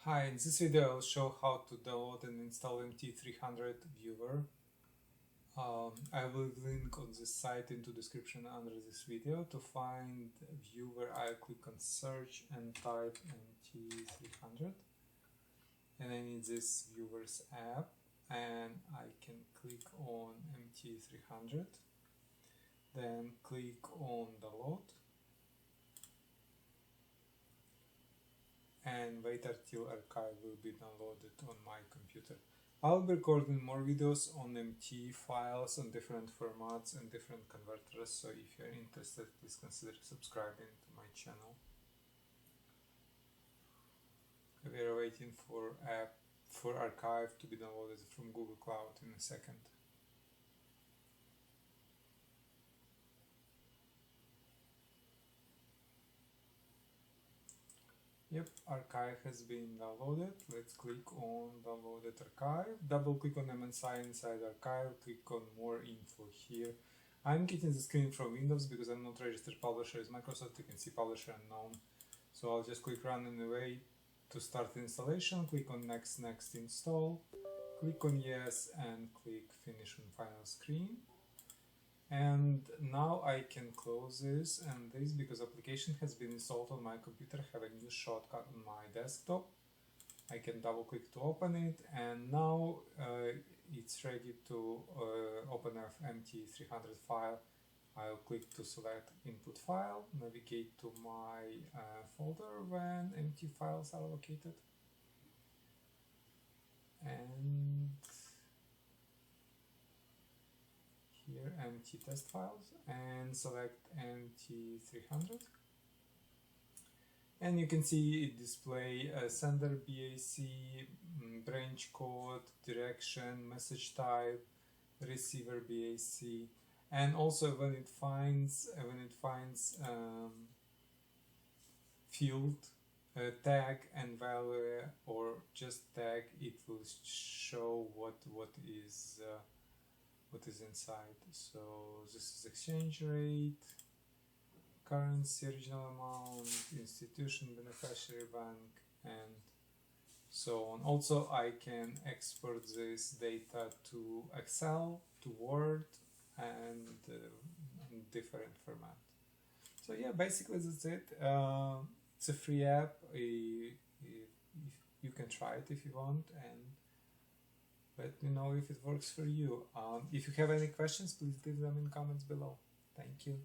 Hi, in this video I'll show how to download and install MT300 Viewer. I will link on this site into description under this video. To find Viewer, I'll click on search and type MT300, and I need this Viewer's app, and I can click on MT300, then click on download and wait until archive will be downloaded on my computer. I'll be recording more videos on MT files on different formats and different converters, so if you're interested, please consider subscribing to my channel. We are waiting for archive to be downloaded from Google Cloud in a second. Yep, archive has been downloaded. Let's click on downloaded archive. Double click on MSI inside archive. Click on more info here. I'm getting the screen from Windows because I'm not registered publisher as Microsoft. You can see publisher unknown. So I'll just click run anyway to start the installation. Click on next install. Click on yes and click finish on final screen. And now I can close this and this because application has been installed on my computer. I have a new shortcut on my desktop. I can double click to open it, and now it's ready to open an MT300 file. I'll click to select input file, navigate to my folder when MT files are located, and here MT test files, and select MT300, and you can see it display sender BAC, branch code, direction, message type, receiver BAC, and also when it finds field tag and value or just tag, it will show what is inside. So this is exchange rate, currency, original amount, institution, beneficiary, bank, and so on. Also, I can export this data to Excel, to Word, and different format. So yeah, basically that's it. It's a free app. You can try it if you want, and let me know if it works for you. If you have any questions, please leave them in comments below. Thank you.